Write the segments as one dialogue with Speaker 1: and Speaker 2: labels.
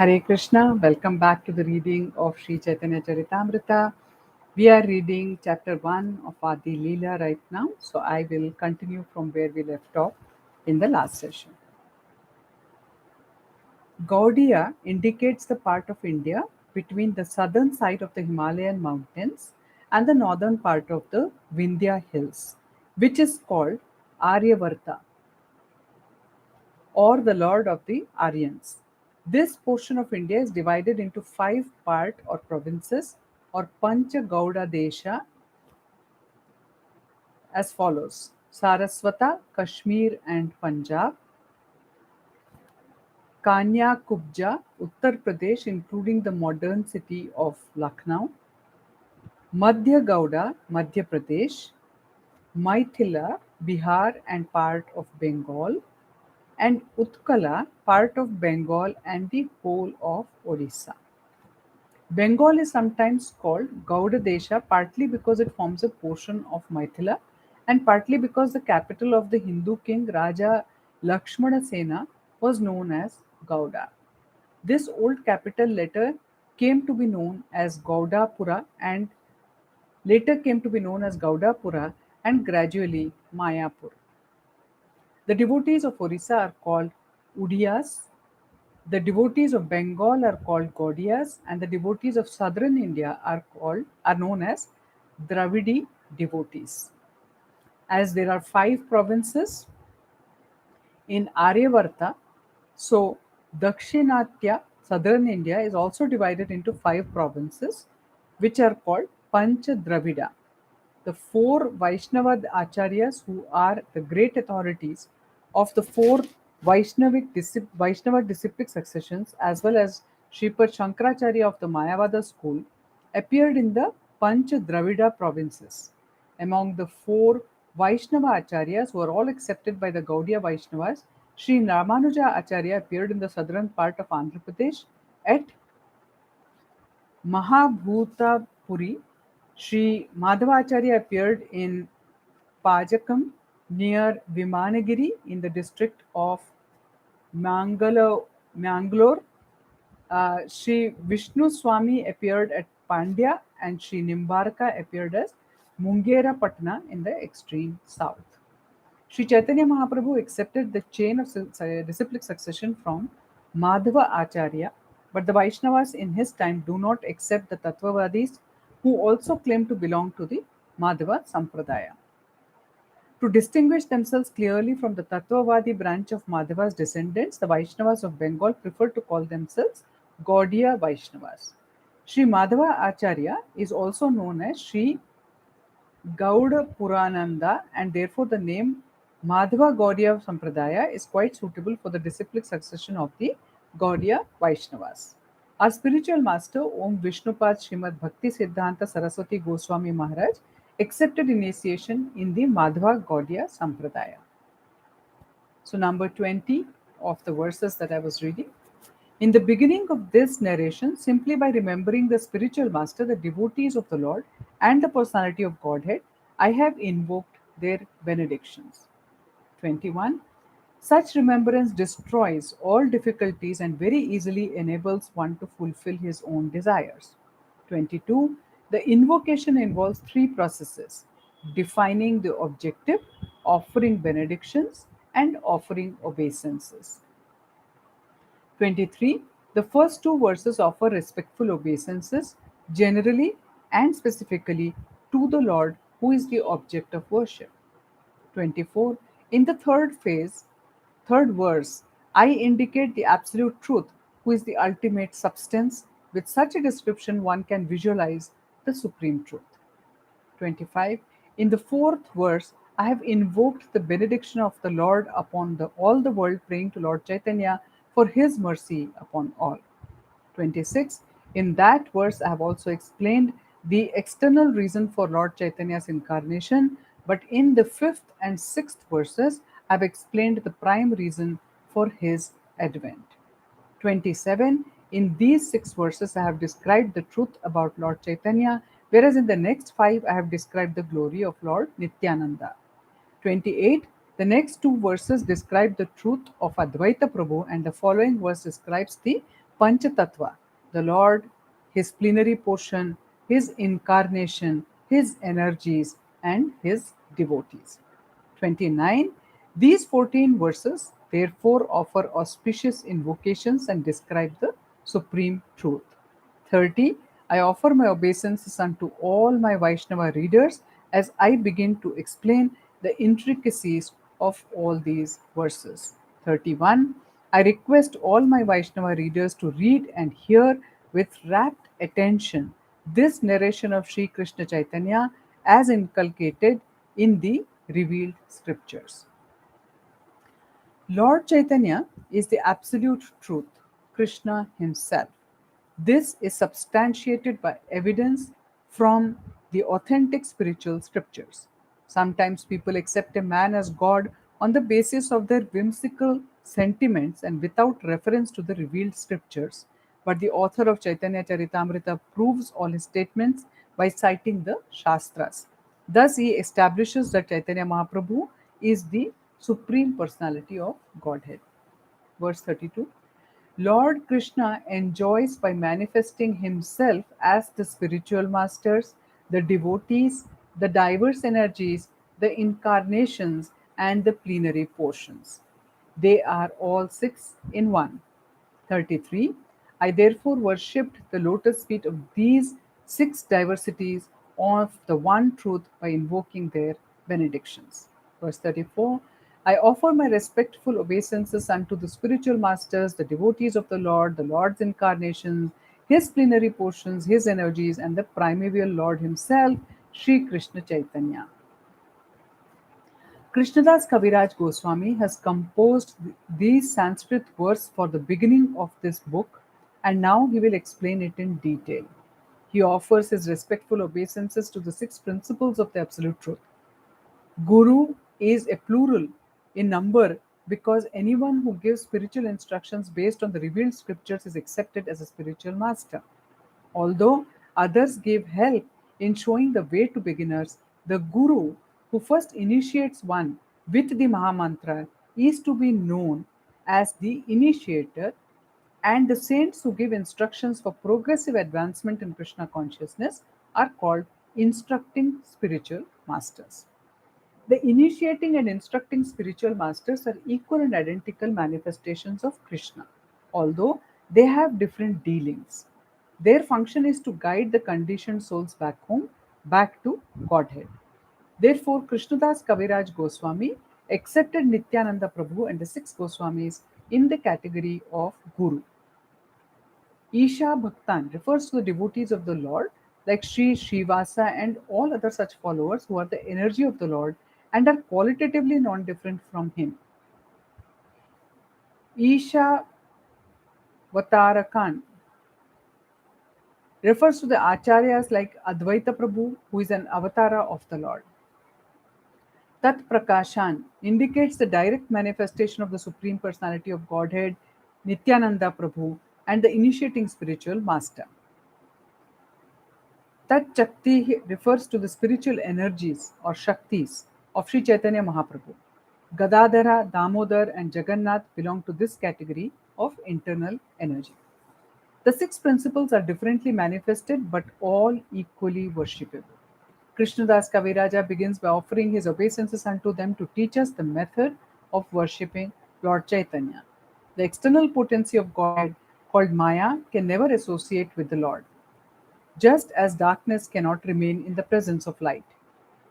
Speaker 1: Hare Krishna, welcome back to the reading of Sri Chaitanya Charitamrita. We are reading chapter 1 of Adi Lila right now, so I will continue from where we left off in the last session. Gaudiya indicates the part of India between the southern side of the Himalayan mountains and the northern part of the Vindhya hills, which is called Aryavarta or the Lord of the Aryans. This portion of India is divided into five part or provinces or Pancha Gauda Desha as follows: Saraswata, Kashmir and Punjab, Kanya Kubja, Uttar Pradesh including the modern city of Lucknow, Madhya Gauda, Madhya Pradesh, Maithila, Bihar and part of Bengal, and Utkala, part of Bengal and the whole of Odisha. Bengal is sometimes called Gauda Desha partly because it forms a portion of Maithila and partly because the capital of the Hindu king Raja Lakshmana Sena was known as Gauda. This old capital came to be known as Gaudapura and later came to be known as Gaudapura and gradually Mayapur. The devotees of Orissa are called Udiyas, the devotees of Bengal are called Gaudiyas, and the devotees of southern India are known as Dravidi devotees. As there are five provinces in Aryavarta, so Dakshinatya, southern India, is also divided into five provinces, which are called Pancha Dravida. The four Vaishnava acharyas, who are the great authorities of the four Vaishnava disciplic successions, as well as Sripad Shankaracharya of the Mayavada school, appeared in the Panch Dravida provinces. Among the four Vaishnava acharyas, who are all accepted by the Gaudiya Vaishnavas, Sri Ramanuja Acharya appeared in the southern part of Andhra Pradesh at Mahabhutapuri. Sri Madhavacharya appeared in Pajakam near Vimanagiri in the district of Mangalore. Sri Vishnu Swami appeared at Pandya and Sri Nimbarka appeared as Mungera Patna in the extreme south. Sri Chaitanya Mahaprabhu accepted the chain of disciplic succession from Madhava Acharya, but the Vaishnavas in his time do not accept the Tattvavadis who also claim to belong to the Madhava Sampradaya. To distinguish themselves clearly from the Tattvavadi branch of Madhava's descendants, the Vaishnavas of Bengal prefer to call themselves Gaudiya Vaishnavas. Sri Madhava Acharya is also known as Sri Gauda Purananda, and therefore the name Madhava Gaudiya Sampradaya is quite suitable for the disciplic succession of the Gaudiya Vaishnavas. Our spiritual master Om Vishnupad Srimad Bhakti Siddhanta Saraswati Goswami Maharaj accepted initiation in the Madhava Gaudiya Sampradaya. So, number 20 of the verses that I was reading. In the beginning of this narration, simply by remembering the spiritual master, the devotees of the Lord, and the personality of Godhead, I have invoked their benedictions. 21. Such remembrance destroys all difficulties and very easily enables one to fulfill his own desires. 22. The invocation involves three processes: defining the objective, offering benedictions, and offering obeisances. 23. The first two verses offer respectful obeisances, generally and specifically, to the Lord who is the object of worship. 24. In the third verse, I indicate the absolute truth, who is the ultimate substance. With such a description, one can visualize the supreme truth. 25. In the fourth verse, I have invoked the benediction of the Lord upon all the world, praying to Lord Chaitanya for his mercy upon all. 26. In that verse, I have also explained the external reason for Lord Chaitanya's incarnation, but in the fifth and sixth verses, I have explained the prime reason for his advent. 27. In these six verses, I have described the truth about Lord Chaitanya, whereas in the next five, I have described the glory of Lord Nityananda. 28. The next two verses describe the truth of Advaita Prabhu, and the following verse describes the Panchatattva, the Lord, His plenary portion, His incarnation, His energies, and His devotees. 29. These 14 verses therefore offer auspicious invocations and describe the supreme truth. 30. I offer my obeisances unto all my Vaishnava readers as I begin to explain the intricacies of all these verses. 31. I request all my Vaishnava readers to read and hear with rapt attention this narration of Sri Krishna Chaitanya as inculcated in the revealed scriptures. Lord Chaitanya is the absolute truth, Krishna himself. This is substantiated by evidence from the authentic spiritual scriptures. Sometimes people accept a man as God on the basis of their whimsical sentiments and without reference to the revealed scriptures. But the author of Chaitanya Charitamrita proves all his statements by citing the Shastras. Thus, he establishes that Chaitanya Mahaprabhu is the Supreme Personality of Godhead. Verse 32. Lord Krishna enjoys by manifesting himself as the spiritual masters, the devotees, the diverse energies, the incarnations, and the plenary portions. They are all six in one. 33. I therefore worshipped the lotus feet of these six diversities of the one truth by invoking their benedictions. Verse 34. I offer my respectful obeisances unto the spiritual masters, the devotees of the Lord's incarnations, his plenary portions, his energies, and the primeval Lord himself, Sri Krishna Chaitanya. Krishnadas Kaviraj Goswami has composed these Sanskrit verses for the beginning of this book, and now he will explain it in detail. He offers his respectful obeisances to the six principles of the Absolute Truth. Guru is a plural in number because anyone who gives spiritual instructions based on the revealed scriptures is accepted as a spiritual master. Although others give help in showing the way to beginners, the Guru who first initiates one with the Mahamantra is to be known as the initiator, and the saints who give instructions for progressive advancement in Krishna consciousness are called instructing spiritual masters. The initiating and instructing spiritual masters are equal and identical manifestations of Krishna, although they have different dealings. Their function is to guide the conditioned souls back home, back to Godhead. Therefore, Krishnadas Kaviraj Goswami accepted Nityananda Prabhu and the six Goswamis in the category of Guru. Isha Bhaktan refers to the devotees of the Lord, like Sri Srivasa and all other such followers who are the energy of the Lord and are qualitatively non different from Him. Isha Vatarakan refers to the acharyas like Advaita Prabhu, who is an avatara of the Lord. Tat Prakashan indicates the direct manifestation of the Supreme Personality of Godhead, Nityananda Prabhu, and the initiating spiritual master. Tat Chakti refers to the spiritual energies or Shaktis of Sri Chaitanya Mahaprabhu. Gadadhara, Damodar, and Jagannath belong to this category of internal energy. The six principles are differently manifested but all equally worshipable. Krishnadas Kaviraja begins by offering his obeisances unto them to teach us the method of worshipping Lord Chaitanya. The external potency of Godhead, called Maya, can never associate with the Lord, just as darkness cannot remain in the presence of light.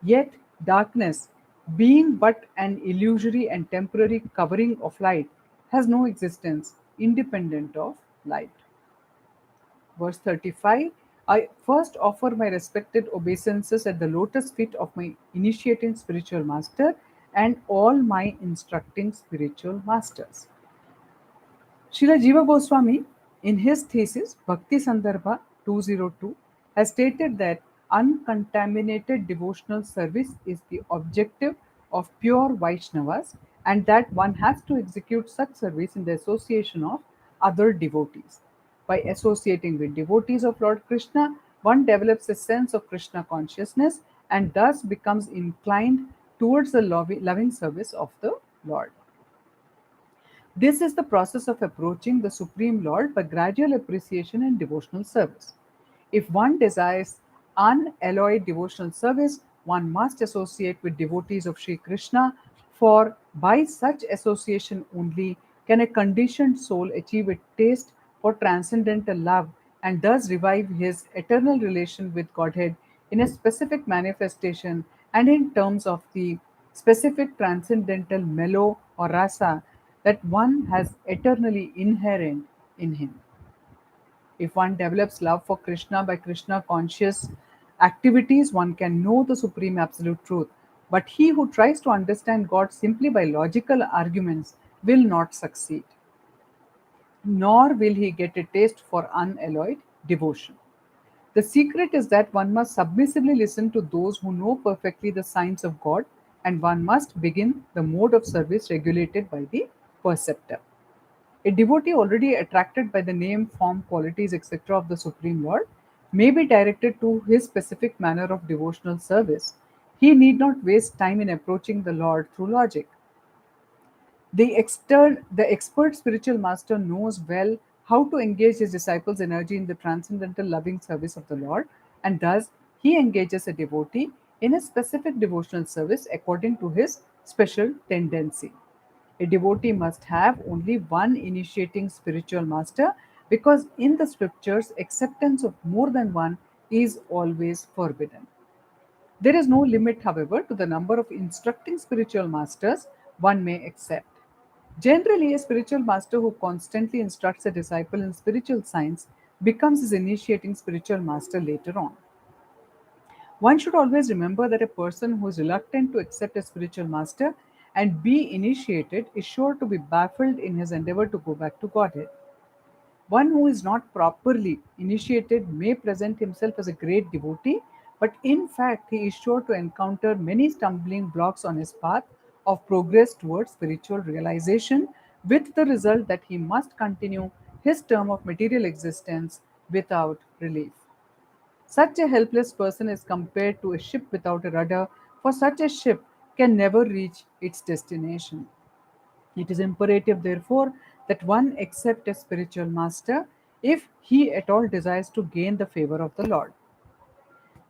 Speaker 1: Yet, darkness, being but an illusory and temporary covering of light, has no existence independent of light. Verse 35. I first offer my respected obeisances at the lotus feet of my initiating spiritual master and all my instructing spiritual masters. Srila Jiva Goswami, in his thesis Bhakti Sandarbha 202, has stated that uncontaminated devotional service is the objective of pure Vaishnavas and that one has to execute such service in the association of other devotees. By associating with devotees of Lord Krishna, one develops a sense of Krishna consciousness and thus becomes inclined towards the loving service of the Lord. This is the process of approaching the Supreme Lord by gradual appreciation and devotional service. If one desires unalloyed devotional service, one must associate with devotees of Sri Krishna, for by such association only can a conditioned soul achieve a taste for transcendental love and thus revive his eternal relation with Godhead in a specific manifestation and in terms of the specific transcendental mellow or rasa that one has eternally inherent in him. If one develops love for Krishna by Krishna conscious activities, one can know the supreme absolute truth. But he who tries to understand God simply by logical arguments will not succeed, nor will he get a taste for unalloyed devotion. The secret is that one must submissively listen to those who know perfectly the signs of God, and one must begin the mode of service regulated by the perceptor. A devotee already attracted by the name, form, qualities, etc. of the Supreme Lord may be directed to his specific manner of devotional service. He need not waste time in approaching the Lord through logic. The expert spiritual master knows well how to engage his disciples' energy in the transcendental loving service of the Lord, and thus he engages a devotee in a specific devotional service according to his special tendency. A devotee must have only one initiating spiritual master because in the scriptures, acceptance of more than one is always forbidden. There is no limit, however, to the number of instructing spiritual masters one may accept. Generally, a spiritual master who constantly instructs a disciple in spiritual science becomes his initiating spiritual master later on. One should always remember that a person who is reluctant to accept a spiritual master and be initiated is sure to be baffled in his endeavor to go back to Godhead. One who is not properly initiated may present himself as a great devotee, but in fact, he is sure to encounter many stumbling blocks on his path of progress towards spiritual realization, with the result that he must continue his term of material existence without relief. Such a helpless person is compared to a ship without a rudder, for such a ship can never reach its destination. It is imperative, therefore, that one accept a spiritual master if he at all desires to gain the favor of the Lord.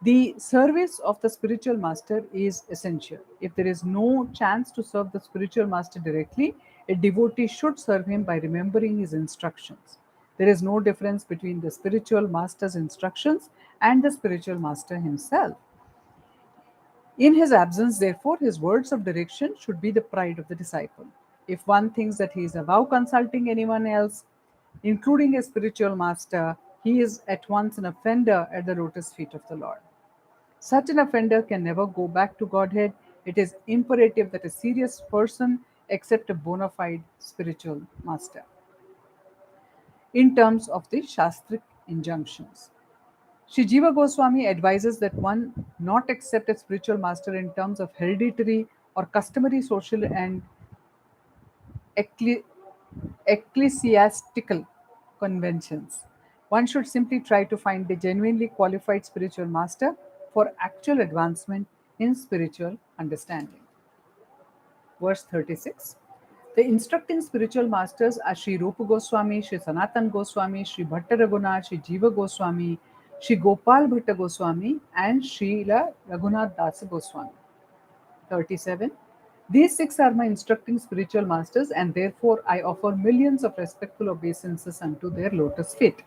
Speaker 1: The service of the spiritual master is essential. If there is no chance to serve the spiritual master directly, a devotee should serve him by remembering his instructions. There is no difference between the spiritual master's instructions and the spiritual master himself. In his absence, therefore, his words of direction should be the pride of the disciple. If one thinks that he is above consulting anyone else, including a spiritual master, he is at once an offender at the lotus feet of the Lord. Such an offender can never go back to Godhead. It is imperative that a serious person accept a bona fide spiritual master. In terms of the Shastric injunctions, Sri Jiva Goswami advises that one not accept a spiritual master in terms of hereditary or customary social and ecclesi- ecclesiastical conventions. One should simply try to find a genuinely qualified spiritual master for actual advancement in spiritual understanding. Verse 36. The instructing spiritual masters are Sri Rupa Goswami, Sri Sanatan Goswami, Sri Bhatta Raghunath, Sri Jiva Goswami, Sri Gopal Bhatta Goswami, and Srila Raghunath Dasa Goswami. 37. These six are my instructing spiritual masters, and therefore I offer millions of respectful obeisances unto their lotus feet.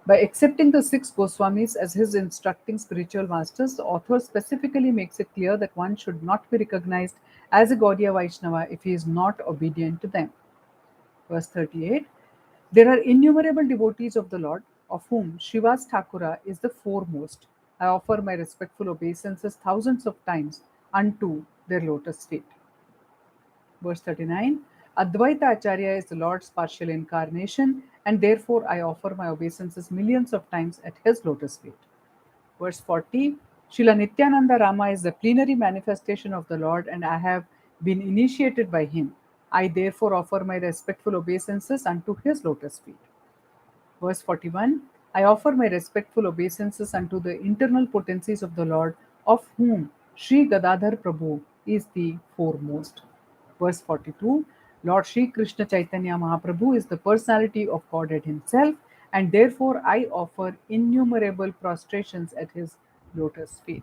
Speaker 1: By accepting the six Goswamis as his instructing spiritual masters, the author specifically makes it clear that one should not be recognized as a Gaudiya Vaishnava if he is not obedient to them. Verse 38. There are innumerable devotees of the Lord, of whom Srivas Thakura is the foremost. I offer my respectful obeisances thousands of times unto their lotus feet. Verse 39. Advaita Acharya is the Lord's partial incarnation, and therefore I offer my obeisances millions of times at his lotus feet. Verse 40. Srila Nityananda Rama is the plenary manifestation of the Lord, and I have been initiated by him. I therefore offer my respectful obeisances unto his lotus feet. Verse 41. I offer my respectful obeisances unto the internal potencies of the Lord, of whom Sri Gadadhar Prabhu is the foremost. Verse 42. Lord Sri Krishna Chaitanya Mahaprabhu is the personality of Godhead himself, and therefore I offer innumerable prostrations at his lotus feet.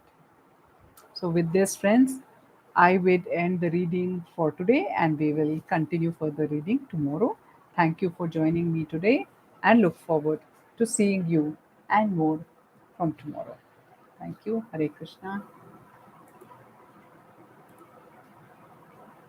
Speaker 1: So, with this, friends, I will end the reading for today and we will continue further reading tomorrow. Thank you for joining me today and look forward to seeing you and more from tomorrow. Thank you. Hare Krishna.